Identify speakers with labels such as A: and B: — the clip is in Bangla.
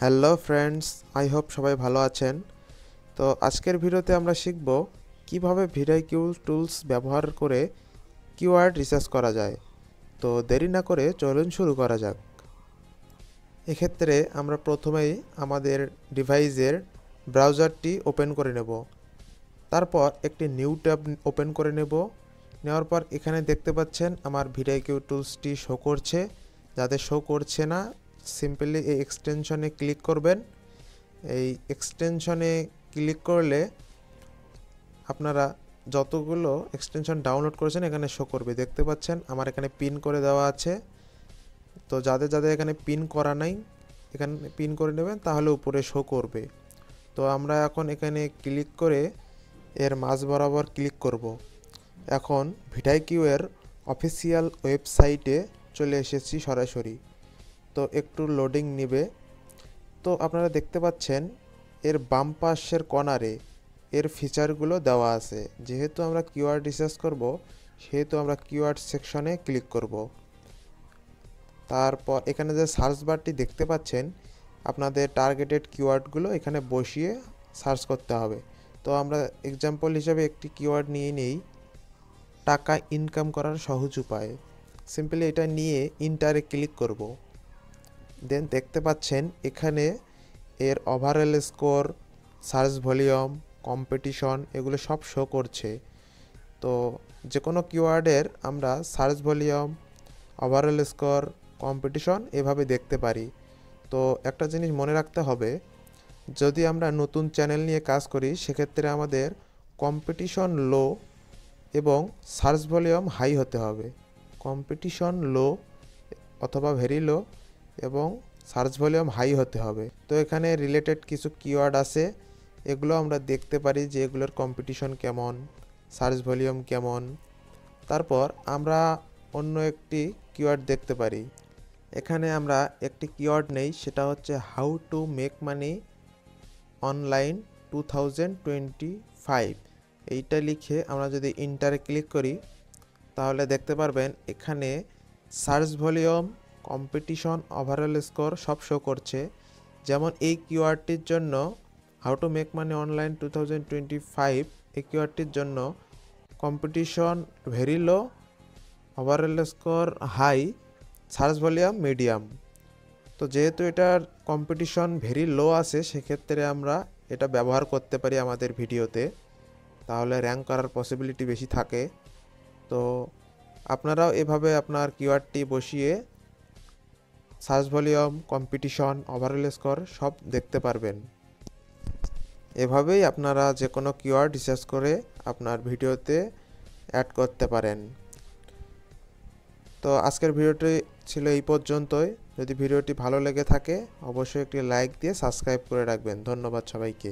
A: হ্যালো ফ্রেন্ডস, আই হোপ সবাই ভালো আছেন। তো আজকের ভিডিওতে আমরা শিখব কিভাবে ভিডিকিউ টুলস ব্যবহার করে কিওয়ার্ড রিসার্চ করা যায়। তো দেরি না করে চলুন শুরু করা যাক। এক্ষেত্রে আমরা প্রথমেই আমাদের ডিভাইসের ব্রাউজারটি ওপেন করে নেব। তারপর একটি নিউ ট্যাব ওপেন করে নেওয়ার পর এখানে দেখতে পাচ্ছেন আমার ভিডিকিউ টুলসটি শো করছে। যাদের শো করছে না, সিম্পলি এই এক্সটেনশনে ক্লিক করবেন। এই এক্সটেনশনে ক্লিক করলে আপনারা যতগুলো এক্সটেনশন ডাউনলোড করেছেন এখানে শো করবে। দেখতে পাচ্ছেন আমার এখানে পিন করে দেওয়া আছে। তো যাদের যাদের এখানে পিন করা নাই, এখানে পিন করে নেবেন, তাহলে উপরে শো করবে। তো আমরা এখন এখানে ক্লিক করে এর মাঝ বরাবর ক্লিক করব। এখন ভিডিকিউ এর অফিসিয়াল ওয়েবসাইটে চলে এসেছি সরাসরি। তো একটু লোডিং নেবে। তো আপনারা দেখতে পাচ্ছেন এর বাম পাশের কর্নারে এর ফিচারগুলো দেওয়া আছে। যেহেতু আমরা কিওয়ার্ড রিসার্চ করব, সেহেতু আমরা কিওয়ার্ড সেকশনে ক্লিক করব। তারপর এখানে যে সার্চ বারটি দেখতে পাচ্ছেন, আপনাদের টার্গেটেড কিওয়ার্ডগুলো এখানে বসিয়ে সার্চ করতে হবে। তো আমরা এক্সাম্পল হিসেবে একটি কিওয়ার্ড নিয়ে নেই, টাকা ইনকাম করার সহজ উপায়। সিম্পলি এটা নিয়ে ইন্টারে ক্লিক করব। দেন দেখতে পাচ্ছেন এখানে এর overall score, search volume, competition এগুলো সব শো করছে। তো যে কোনো কিওয়ার্ডের আমরা search volume, overall score, competition এভাবে দেখতে পারি। তো একটা জিনিস মনে রাখতে হবে, যদি আমরা নতুন চ্যানেল নিয়ে কাজ করি সেক্ষেত্রে আমাদের কম্পিটিশন লো এবং সার্চ ভলিউম হাই হতে হবে। কম্পিটিশন লো অথবা ভেরি লো এবং সার্চ ভলিউম হাই হতে হবে। তো এখানে রিলেটেড কিছু কিওয়ার্ড আছে, এগুলো আমরা দেখতে পারি যে এগুলোর কম্পিটিশন কেমন, সার্চ ভলিউম কেমন। তারপর আমরা অন্য একটি কিওয়ার্ড দেখতে পারি। এখানে আমরা একটি কিওয়ার্ড নেই, সেটা হচ্ছে how to make money online 2025। এইটা লিখে আমরা যদি ইন্টারে ক্লিক করি তাহলে দেখতে পারবেন এখানে search volume, competition, overall score সব শো করছে। যেমন এই কিওয়ার্ডটির জন্য how to make money online 2025, এই কিওয়ার্ডটির জন্য competition very low, overall score high, search volume medium. তো যেহেতু এটার কম্পিটিশন ভেরি লো আছে, সেক্ষেত্রে আমরা এটা ব্যবহার করতে পারি আমাদের ভিডিওতে, তাহলে র্যাঙ্ক করার পসিবিলিটি বেশি থাকে। তো আপনারাও এভাবে আপনার কিওয়ার্ডটি বসিয়ে search volume, competition, overall score সব দেখতে পারবেন। এভাবেই আপনারা যে কোনো কিওয়ার্ড রিসার্চ করে আপনার ভিডিওতে অ্যাড করতে পারেন। তো আজকের ভিডিওটি ছিল এই পর্যন্তই। যদি ভিডিওটি ভালো লেগে থাকে অবশ্যই একটি লাইক দিয়ে সাবস্ক্রাইব করে রাখবেন। ধন্যবাদ সবাইকে।